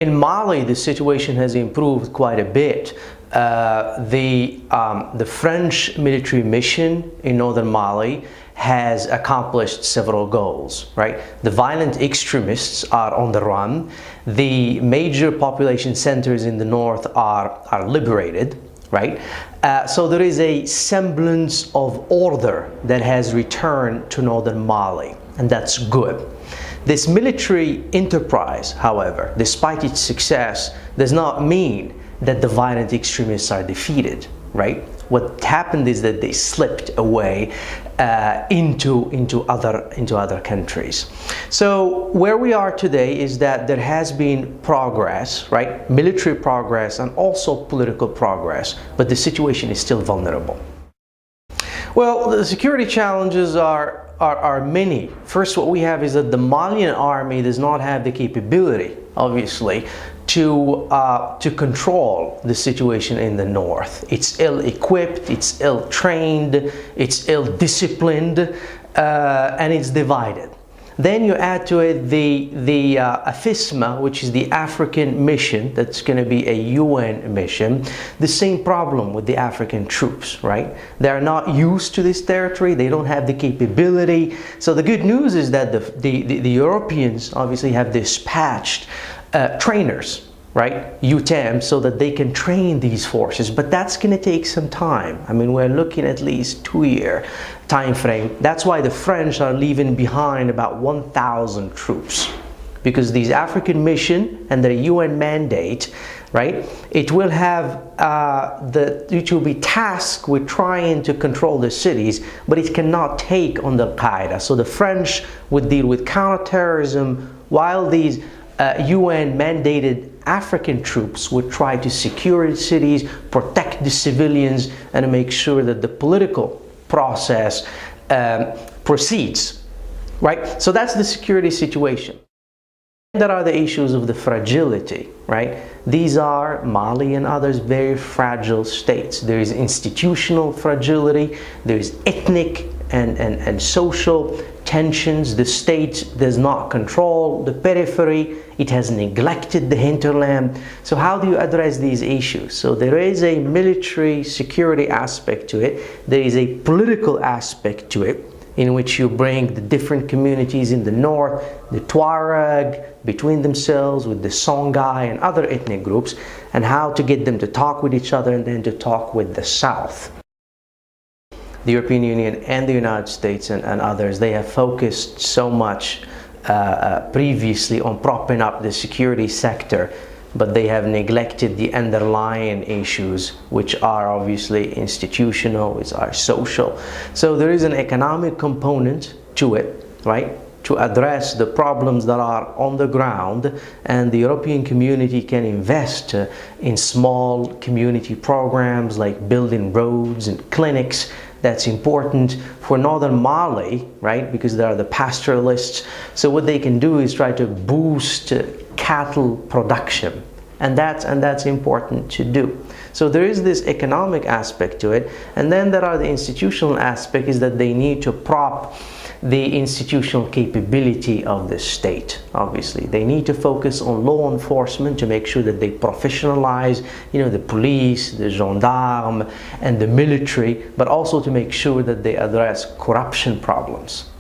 In Mali, the situation has improved quite a bit. The French military mission in northern Mali has accomplished several goals, right? The violent extremists are on the run. The major population centers in the north are liberated, right? So there is a semblance of order that has returned to northern Mali, and that's good. This military enterprise, however, despite its success, does not mean that the violent extremists are defeated, right? What happened is that they slipped away into other countries. So where we are today is that there has been progress, right? Military progress and also political progress, but the situation is still vulnerable. Well, the security challenges are many. First, what we have is that the Malian army does not have the capability, obviously, to control the situation in the north. It's ill-equipped, it's ill-trained, it's ill-disciplined, and it's divided. Then you add to it the AFISMA, which is the African mission, that's going to be a UN mission. The same problem with the African troops, right? They're not used to this territory, they don't have the capability. So the good news is that the Europeans obviously have dispatched trainers, right, UTEM, so that they can train these forces, but that's going to take some time. I mean, we're looking at least 2-year time frame. That's why the French are leaving behind about 1,000 troops, because these African mission and their UN mandate, right, it will have it will be tasked with trying to control the cities, but it cannot take on the Al-Qaeda. So the French would deal with counterterrorism, while these UN mandated African troops would try to secure the cities, protect the civilians, and make sure that the political process proceeds, right? So that's the security situation. There are the issues of the fragility, right? These are, Mali and others, very fragile states. There is institutional fragility, there is ethnic and social tensions. The state does not control the periphery, it has neglected the hinterland. So how do you address these issues? So there is a military security aspect to it, there is a political aspect to it, in which you bring the different communities in the north, the Tuareg, between themselves with the Songhai and other ethnic groups, and how to get them to talk with each other and then to talk with the south. The European Union and the United States and others, they have focused so much previously on propping up the security sector, but they have neglected the underlying issues, which are obviously institutional, which are social. So there is an economic component to it, right, to address the problems that are on the ground, and the European community can invest in small community programs like building roads and clinics. That's important for northern Mali, right, because there are the pastoralists. So what they can do is try to boost cattle production, and that's important to do. So there is this economic aspect to it, and then there are the institutional aspect, is that they need to prop the institutional capability of the state. Obviously they need to focus on law enforcement to make sure that they professionalize, you know, the police, the gendarmes and the military, but also to make sure that they address corruption problems.